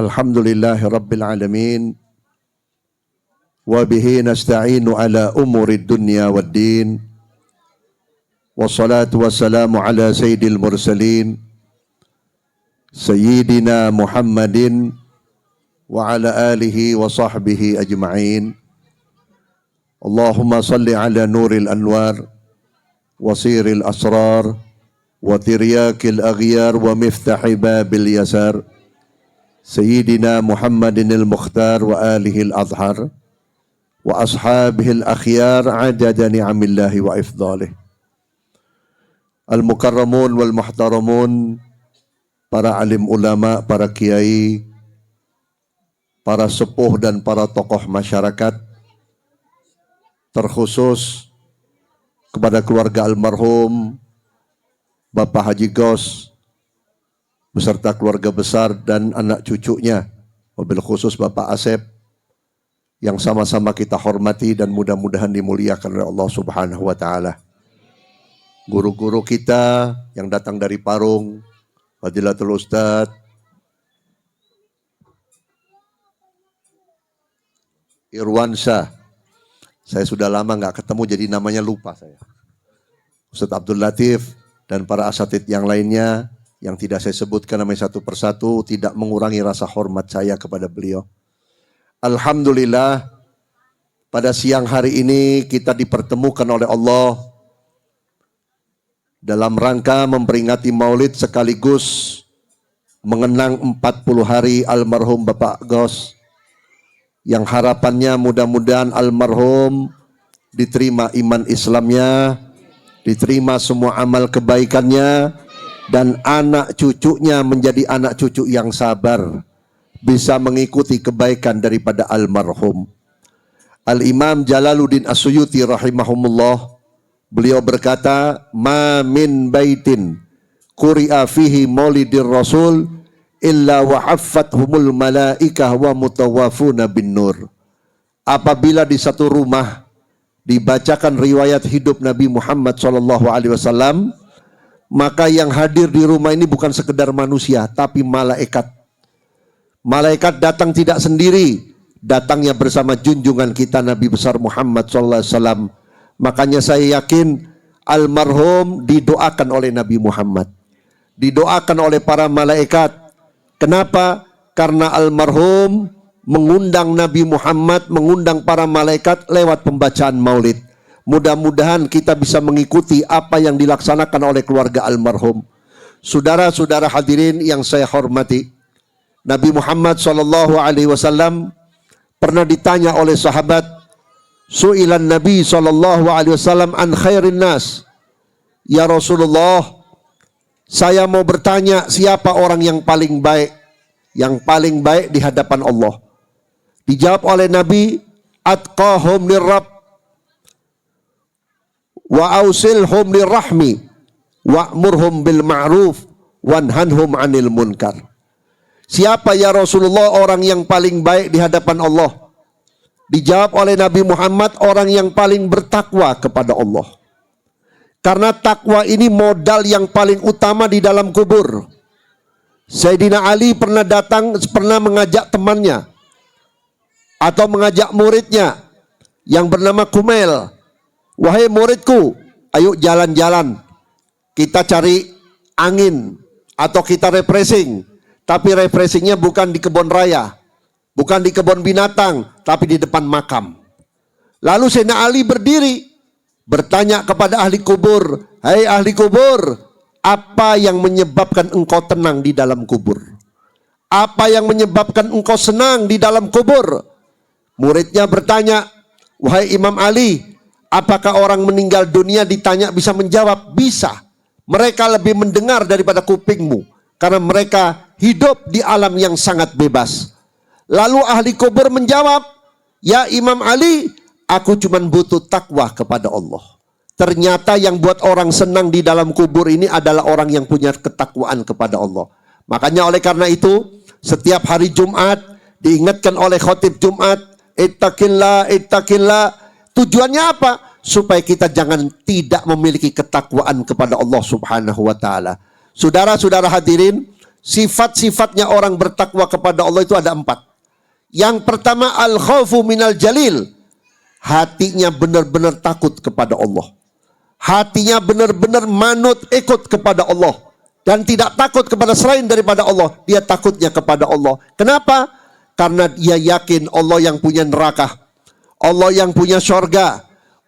Alhamdulillahi Rabbil Alamin. Wa bihi nasta'inu ala umuri dunya wad din. Wassalatu wassalamu ala sayyidil mursalin Sayyidina Muhammadin wa ala alihi wa sahbihi ajma'in. Allahumma salli ala nuril anwar wasiril asrar wa tiryakil aghyar wa miftahi babil yasar Sayyidina Muhammadin al-Mukhtar wa alihi al-Adhar wa ashabihi al-akhyar adada ni'amillahi wa ifdalih. Al-mukarramun wal-muhtaramun, para alim ulama, para kiai, para sepuh dan para tokoh masyarakat, terkhusus kepada keluarga almarhum Bapak Haji Gos beserta keluarga besar dan anak cucunya, wabil khusus Bapak Asep, yang sama-sama kita hormati dan mudah-mudahan dimuliakan oleh Allah Subhanahu wa Ta'ala. Guru-guru kita yang datang dari Parung, Fadilatul Ustadz Irwansyah, saya sudah lama nggak ketemu jadi namanya lupa saya. Ustadz Abdul Latif dan para asatidz yang lainnya yang tidak saya sebutkan namanya satu persatu, tidak mengurangi rasa hormat saya kepada beliau. Alhamdulillah, pada siang hari ini kita dipertemukan oleh Allah dalam rangka memperingati maulid sekaligus mengenang 40 hari almarhum Bapak Gos, yang harapannya mudah-mudahan almarhum diterima iman Islamnya, diterima semua amal kebaikannya, dan anak cucunya menjadi anak cucu yang sabar, bisa mengikuti kebaikan daripada almarhum. Al-Imam Jalaluddin As-Suyuti rahimahumullah, beliau berkata, ma min baitin quri'a fihi maulidir rasul illa wa haffathumul malaikah wa mutawafuna bin nur. Apabila di satu rumah dibacakan riwayat hidup Nabi Muhammad SAW, maka yang hadir di rumah ini bukan sekedar manusia, tapi malaikat. Malaikat datang tidak sendiri, datangnya bersama junjungan kita Nabi besar Muhammad SAW. Makanya saya yakin almarhum didoakan oleh Nabi Muhammad, didoakan oleh para malaikat. Kenapa? Karena almarhum mengundang Nabi Muhammad, mengundang para malaikat lewat pembacaan maulid. Mudah-mudahan kita bisa mengikuti apa yang dilaksanakan oleh keluarga almarhum. Saudara-saudara hadirin yang saya hormati, Nabi Muhammad SAW pernah ditanya oleh sahabat, su'ilan Nabi SAW an khairin nas. Ya Rasulullah, saya mau bertanya, siapa orang yang paling baik? Yang paling baik di hadapan Allah. Dijawab oleh Nabi, atqahum lirrab wa ausilhum lirrahmi wa'murhum bil ma'ruf wanhanhum 'anil munkar. Siapa ya Rasulullah orang yang paling baik di hadapan Allah? Dijawab oleh Nabi Muhammad, orang yang paling bertakwa kepada Allah. Karena takwa ini modal yang paling utama di dalam kubur. Sayyidina Ali pernah mengajak temannya atau mengajak muridnya yang bernama Kumail. Wahai muridku, ayo jalan-jalan, kita cari angin atau kita refreshing. Tapi refreshingnya bukan di kebun raya, bukan di kebun binatang, tapi di depan makam. Lalu Sayyidina Ali berdiri, bertanya kepada ahli kubur, hai ahli kubur, apa yang menyebabkan engkau tenang di dalam kubur? Apa yang menyebabkan engkau senang di dalam kubur? Muridnya bertanya, wahai Imam Ali, apakah orang meninggal dunia ditanya bisa menjawab? Bisa. Mereka lebih mendengar daripada kupingmu, karena mereka hidup di alam yang sangat bebas. Lalu ahli kubur menjawab, ya Imam Ali, aku cuma butuh takwa kepada Allah. Ternyata yang buat orang senang di dalam kubur ini adalah orang yang punya ketakwaan kepada Allah. Makanya oleh karena itu, setiap hari Jumat diingatkan oleh khotib Jumat, ittaqillah, ittaqillah. Tujuannya apa? Supaya kita jangan tidak memiliki ketakwaan kepada Allah Subhanahu wa Ta'ala. Saudara-saudara hadirin, Sifat-sifatnya orang bertakwa kepada Allah itu ada 4. Yang pertama, al-khawfu minal jalil. Hatinya benar-benar takut kepada Allah. Hatinya benar-benar manut ikut kepada Allah. Dan tidak takut kepada selain daripada Allah. Dia takutnya kepada Allah. Kenapa? Karena dia yakin Allah yang punya neraka. Allah yang punya syurga.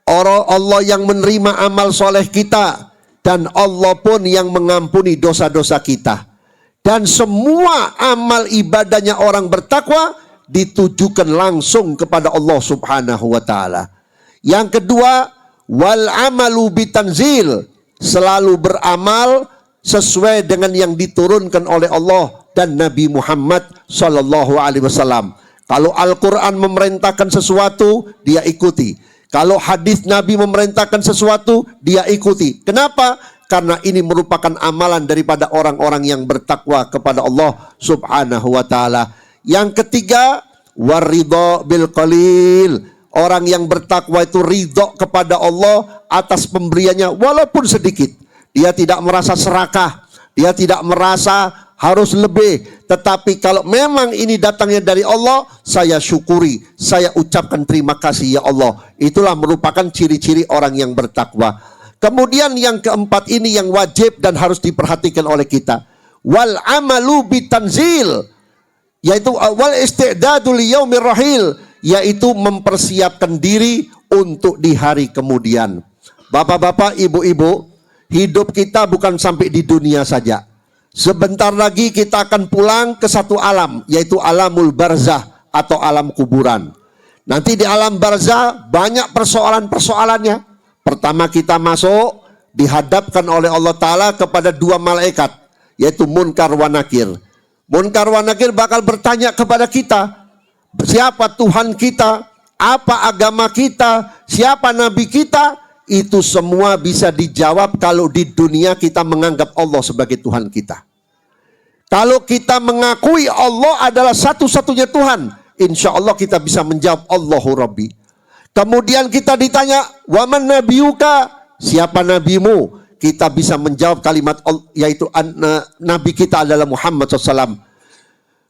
Allah yang menerima amal soleh kita. Dan Allah pun yang mengampuni dosa-dosa kita. Dan semua amal ibadahnya orang bertakwa ditujukan langsung kepada Allah subhanahu wa ta'ala. Yang kedua, wal amalu bitanzil. Selalu beramal sesuai dengan yang diturunkan oleh Allah dan Nabi Muhammad sallallahu alaihi wasallam. Kalau Al-Quran memerintahkan sesuatu, dia ikuti. Kalau hadis Nabi memerintahkan sesuatu, dia ikuti. Kenapa? Karena ini merupakan amalan daripada orang-orang yang bertakwa kepada Allah subhanahu wa ta'ala. Yang ketiga, waridho bil qalil. Orang yang bertakwa itu ridho kepada Allah atas pemberiannya walaupun sedikit. Dia tidak merasa serakah. Dia tidak merasa harus lebih. Tetapi kalau memang ini datangnya dari Allah, saya syukuri. Saya ucapkan terima kasih ya Allah. Itulah merupakan ciri-ciri orang yang bertakwa. Kemudian yang keempat ini yang wajib dan harus diperhatikan oleh kita. Wal amalu bitanzil. Yaitu wal isti'dadu liyaumir rahil. Yaitu mempersiapkan diri untuk di hari kemudian. Bapak-bapak, ibu-ibu, hidup kita bukan sampai di dunia saja. Sebentar lagi kita akan pulang ke satu alam, yaitu alamul barzah atau alam kuburan. Nanti di alam barzah banyak persoalan-persoalannya. Pertama kita masuk, dihadapkan oleh Allah Ta'ala kepada 2 malaikat, yaitu Munkar wa Nakir. Munkar wa Nakir bakal bertanya kepada kita, siapa Tuhan kita, apa agama kita, siapa Nabi kita. Itu semua bisa dijawab kalau di dunia kita menganggap Allah sebagai Tuhan kita. Kalau kita mengakui Allah adalah satu-satunya Tuhan, insya Allah kita bisa menjawab Allahu Rabbi. Kemudian kita ditanya, waman nabiyuka, siapa nabimu? Kita bisa menjawab kalimat yaitu nabi kita adalah Muhammad SAW.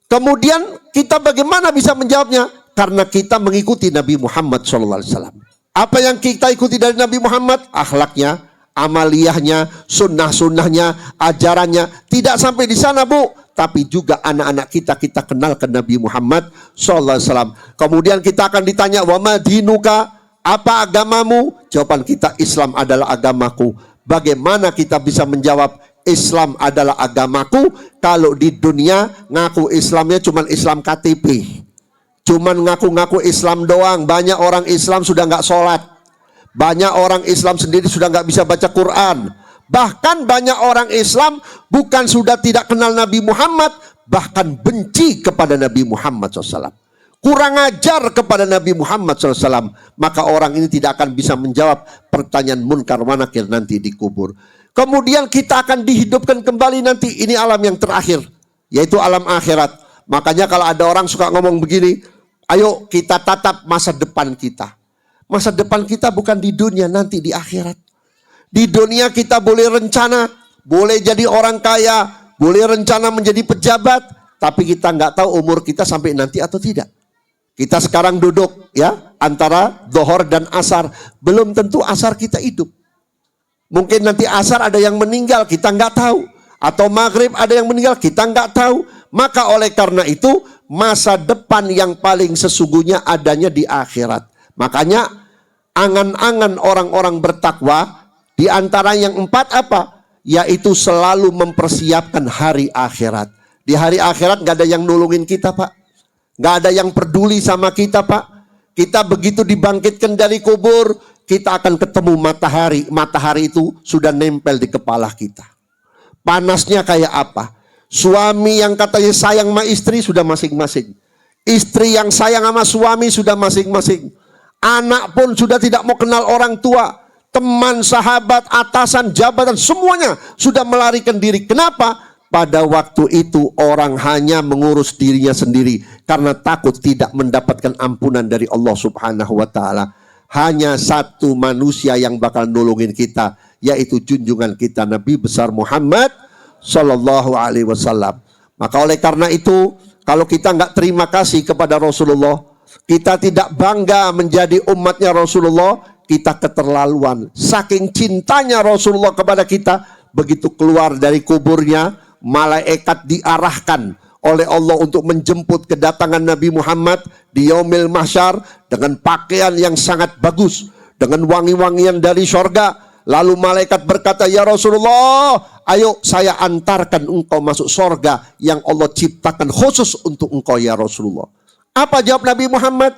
Kemudian kita bagaimana bisa menjawabnya? Karena kita mengikuti Nabi Muhammad SAW. Apa yang kita ikuti dari Nabi Muhammad? Akhlaknya, amaliyahnya, sunnah-sunnahnya, ajarannya. Tidak sampai di sana, Bu. Tapi juga anak-anak kita kenalkan Nabi Muhammad SAW. Kemudian kita akan ditanya, wa ma dinuka, apa agamamu? Jawaban kita, Islam adalah agamaku. Bagaimana kita bisa menjawab Islam adalah agamaku kalau di dunia ngaku Islamnya cuma Islam KTP, cuman ngaku-ngaku Islam doang. Banyak orang Islam sudah nggak sholat, banyak orang Islam sendiri sudah nggak bisa baca Quran. Bahkan banyak orang Islam bukan sudah tidak kenal Nabi Muhammad, bahkan benci kepada Nabi Muhammad SAW. Kurang ajar kepada Nabi Muhammad SAW. Maka orang ini tidak akan bisa menjawab pertanyaan Munkar wa Nakir nanti di kubur. Kemudian kita akan dihidupkan kembali nanti. Ini alam yang terakhir, yaitu alam akhirat. Makanya kalau ada orang suka ngomong begini, ayo kita tatap masa depan kita. Masa depan kita bukan di dunia, nanti di akhirat. Di dunia kita boleh rencana, boleh jadi orang kaya, boleh rencana menjadi pejabat, tapi kita nggak tahu umur kita sampai nanti atau tidak. Kita sekarang duduk ya antara Dhuhr dan Asar, belum tentu Asar kita hidup. Mungkin nanti Asar ada yang meninggal, kita nggak tahu. Atau Maghrib ada yang meninggal, kita nggak tahu. Maka oleh karena itu masa depan yang paling sesungguhnya adanya di akhirat. Makanya angan-angan orang-orang bertakwa di antara yang 4 apa? Yaitu selalu mempersiapkan hari akhirat. Di hari akhirat gak ada yang nolongin kita, Pak. Gak ada yang peduli sama kita, Pak. Kita begitu dibangkitkan dari kubur, kita akan ketemu matahari. Matahari itu sudah nempel di kepala kita. Panasnya kayak apa? Suami yang katanya sayang sama istri sudah masing-masing. Istri yang sayang sama suami sudah masing-masing. Anak pun sudah tidak mau kenal orang tua. Teman, sahabat, atasan, jabatan, semuanya sudah melarikan diri. Kenapa? Pada waktu itu orang hanya mengurus dirinya sendiri karena takut tidak mendapatkan ampunan dari Allah Subhanahu wa Ta'ala. Hanya satu manusia yang bakal nolongin kita, yaitu junjungan kita Nabi besar Muhammad Sallallahu Alaihi Wasallam. Maka oleh karena itu, kalau kita nggak terima kasih kepada Rasulullah, kita tidak bangga menjadi umatnya Rasulullah, kita keterlaluan. Saking cintanya Rasulullah kepada kita, begitu keluar dari kuburnya, malaikat diarahkan oleh Allah untuk menjemput kedatangan Nabi Muhammad di Yaumil Mahsyar dengan pakaian yang sangat bagus, dengan wangi-wangian dari sorga. Lalu malaikat berkata, ya Rasulullah, ayo saya antarkan engkau masuk sorga yang Allah ciptakan khusus untuk engkau ya Rasulullah. Apa jawab Nabi Muhammad?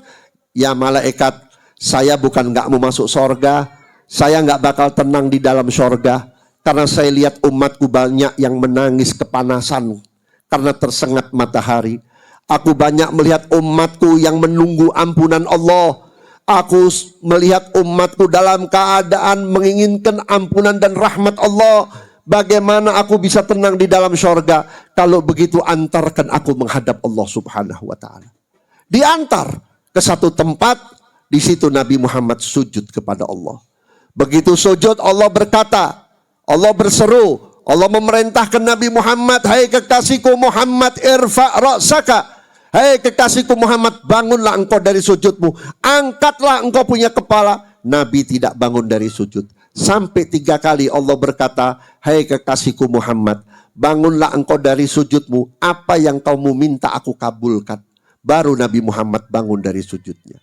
Ya malaikat, saya bukan gak mau masuk sorga, saya gak bakal tenang di dalam sorga, karena saya lihat umatku banyak yang menangis kepanasan karena tersengat matahari. Aku banyak melihat umatku yang menunggu ampunan Allah. Aku melihat umatku dalam keadaan menginginkan ampunan dan rahmat Allah. Bagaimana aku bisa tenang di dalam syurga? Kalau begitu antarkan aku menghadap Allah subhanahu wa ta'ala. Diantar ke satu tempat, di situ Nabi Muhammad sujud kepada Allah. Begitu sujud, Allah berkata, Allah berseru, Allah memerintahkan Nabi Muhammad, hai kekasihku Muhammad, irfa' ra'saka. Hei kekasihku Muhammad, bangunlah engkau dari sujudmu. Angkatlah engkau punya kepala. Nabi tidak bangun dari sujud. Sampai 3 kali Allah berkata, hei kekasihku Muhammad, bangunlah engkau dari sujudmu. Apa yang kau minta aku kabulkan. Baru Nabi Muhammad bangun dari sujudnya.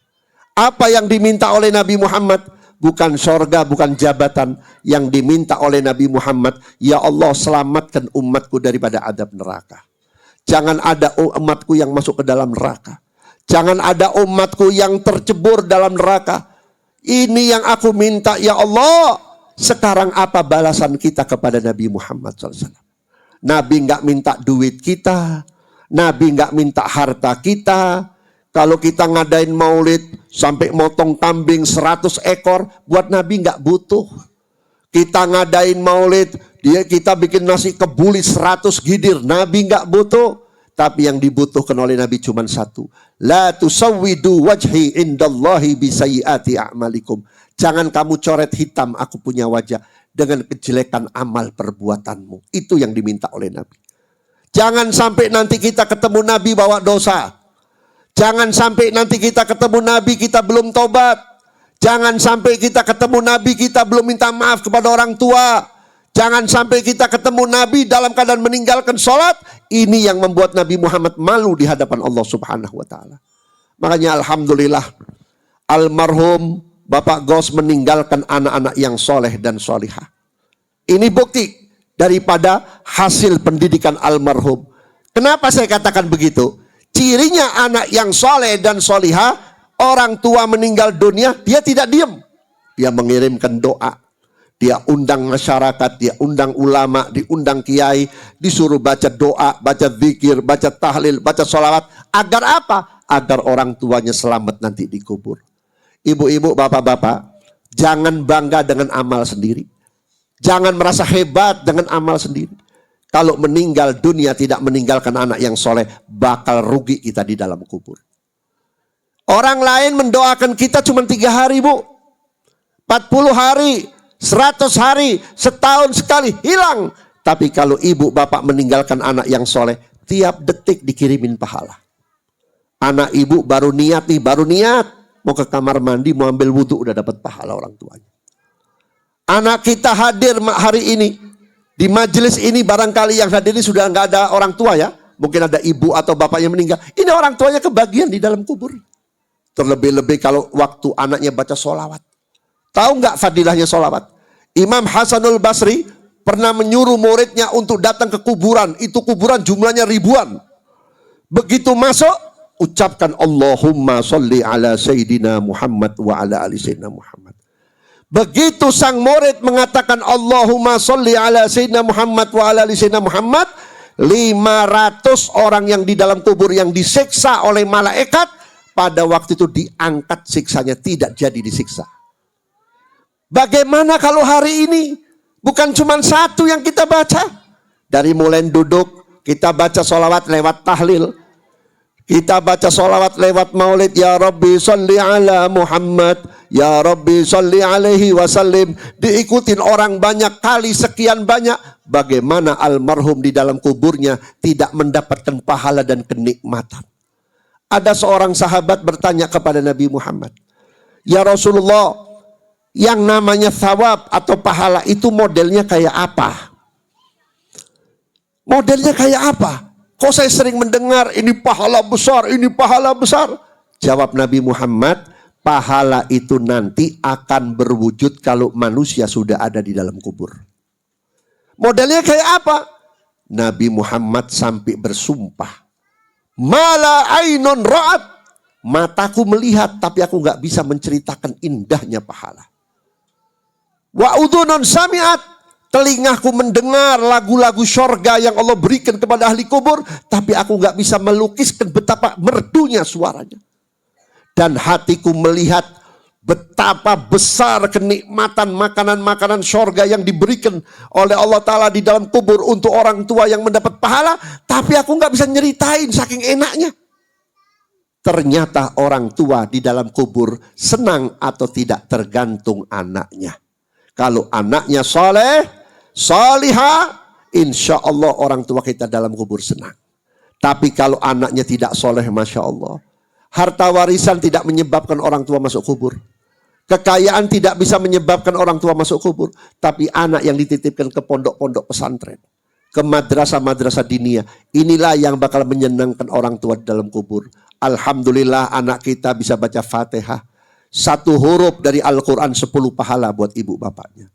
Apa yang diminta oleh Nabi Muhammad? Bukan sorga, bukan jabatan. Yang diminta oleh Nabi Muhammad, ya Allah selamatkan umatku daripada adab neraka. Jangan ada umatku yang masuk ke dalam neraka. Jangan ada umatku yang tercebur dalam neraka. Ini yang aku minta ya Allah. Sekarang apa balasan kita kepada Nabi Muhammad SAW? Nabi nggak minta duit kita. Nabi nggak minta harta kita. Kalau kita ngadain maulid sampai motong kambing 100 ekor, buat Nabi nggak butuh. Kita ngadain maulid, kita bikin nasi kebuli 100 gidir. Nabi nggak butuh. Tapi yang dibutuhkan oleh Nabi cuma satu. La tusawwidu wajhi indallahi bisayyiati a'malikum. Jangan kamu coret hitam aku punya wajah dengan kejelekan amal perbuatanmu. Itu yang diminta oleh Nabi. Jangan sampai nanti kita ketemu Nabi bawa dosa. Jangan sampai nanti kita ketemu Nabi kita belum tobat. Jangan sampai kita ketemu Nabi kita belum minta maaf kepada orang tua. Jangan sampai kita ketemu Nabi dalam keadaan meninggalkan sholat. Ini yang membuat Nabi Muhammad malu di hadapan Allah subhanahu wa ta'ala. Makanya alhamdulillah, almarhum Bapak Gos meninggalkan anak-anak yang soleh dan solihah. Ini bukti daripada hasil pendidikan almarhum. Kenapa saya katakan begitu? Cirinya anak yang soleh dan solihah, orang tua meninggal dunia, dia tidak diam. Dia mengirimkan doa. Dia undang masyarakat, dia undang ulama, diundang kiai, disuruh baca doa, baca zikir, baca tahlil, baca sholawat. Agar apa? Agar orang tuanya selamat nanti di kubur. Ibu-ibu, bapak-bapak, jangan bangga dengan amal sendiri. Jangan merasa hebat dengan amal sendiri. Kalau meninggal dunia tidak meninggalkan anak yang soleh, bakal rugi kita di dalam kubur. Orang lain mendoakan kita cuma 3 hari, Bu. 40 hari, 100 hari, setahun sekali, hilang. Tapi kalau ibu bapak meninggalkan anak yang soleh, tiap detik dikirimin pahala. Anak ibu baru niat nih, baru niat. Mau ke kamar mandi, mau ambil wudhu, udah dapat pahala orang tuanya. Anak kita hadir hari ini, di majelis ini barangkali yang hadir ini sudah nggak ada orang tua ya. Mungkin ada ibu atau bapak yang meninggal. Ini orang tuanya kebagian di dalam kubur. Terlebih-lebih kalau waktu anaknya baca sholawat. Tahu nggak fadilahnya sholawat? Imam Hasanul Basri pernah menyuruh muridnya untuk datang ke kuburan. Itu kuburan jumlahnya ribuan. Begitu masuk, ucapkan Allahumma sholli ala Sayyidina Muhammad wa ala ali Sayyidina Muhammad. Begitu sang murid mengatakan Allahumma sholli ala Sayyidina Muhammad wa ala ali Sayyidina Muhammad, 500 orang yang di dalam kubur yang disiksa oleh malaikat, pada waktu itu diangkat siksanya, tidak jadi disiksa. Bagaimana kalau hari ini bukan cuma satu yang kita baca? Dari mulai duduk, kita baca sholawat lewat tahlil. Kita baca sholawat lewat maulid. Ya Rabbi sholli ala Muhammad. Ya Rabbi sholli alaihi wasallim, diikutin orang banyak kali sekian banyak. Bagaimana almarhum di dalam kuburnya tidak mendapatkan pahala dan kenikmatan. Ada seorang sahabat bertanya kepada Nabi Muhammad, ya Rasulullah, yang namanya thawab atau pahala itu modelnya kayak apa? Modelnya kayak apa? Kok saya sering mendengar ini pahala besar, ini pahala besar. Jawab Nabi Muhammad, pahala itu nanti akan berwujud kalau manusia sudah ada di dalam kubur. Modelnya kayak apa? Nabi Muhammad sampai bersumpah, mala ainun ra'at, mataku melihat tapi aku nggak bisa menceritakan indahnya pahala. Wa udhunun sami'at, telingaku mendengar lagu-lagu syurga yang Allah berikan kepada ahli kubur, tapi aku nggak bisa melukiskan betapa merdunya suaranya. Dan hatiku melihat betapa besar kenikmatan makanan-makanan syurga yang diberikan oleh Allah Ta'ala di dalam kubur untuk orang tua yang mendapat pahala, tapi aku nggak bisa nyeritain saking enaknya. Ternyata orang tua di dalam kubur senang atau tidak tergantung anaknya. Kalau anaknya soleh, solihah, insya Allah orang tua kita dalam kubur senang. Tapi kalau anaknya tidak soleh, Masya Allah, harta warisan tidak menyebabkan orang tua masuk kubur. Kekayaan tidak bisa menyebabkan orang tua masuk kubur. Tapi anak yang dititipkan ke pondok-pondok pesantren, ke madrasah-madrasah diniyah, inilah yang bakal menyenangkan orang tua di dalam kubur. Alhamdulillah anak kita bisa baca Fatihah. 1 huruf dari Al-Quran 10 pahala buat ibu bapaknya.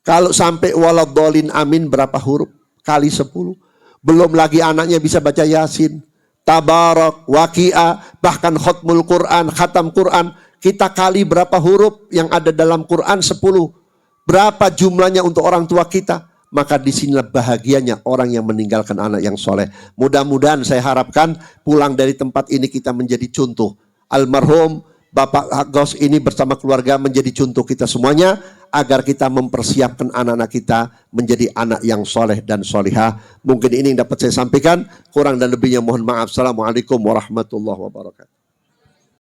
Kalau sampai waladhdallin amin berapa huruf? Kali 10. Belum lagi anaknya bisa baca Yasin, Tabarak, Waqi'ah, bahkan khutmul Quran, khatam Quran. Kita kali berapa huruf yang ada dalam Quran? 10. Berapa jumlahnya untuk orang tua kita? Maka disinilah bahagianya orang yang meninggalkan anak yang soleh. Mudah-mudahan saya harapkan pulang dari tempat ini kita menjadi contoh. Almarhum Bapak Ghaus ini bersama keluarga menjadi contoh kita semuanya, agar kita mempersiapkan anak-anak kita menjadi anak yang soleh dan solihah. Mungkin ini yang dapat saya sampaikan. Kurang dan lebihnya mohon maaf. Assalamualaikum warahmatullahi wabarakatuh.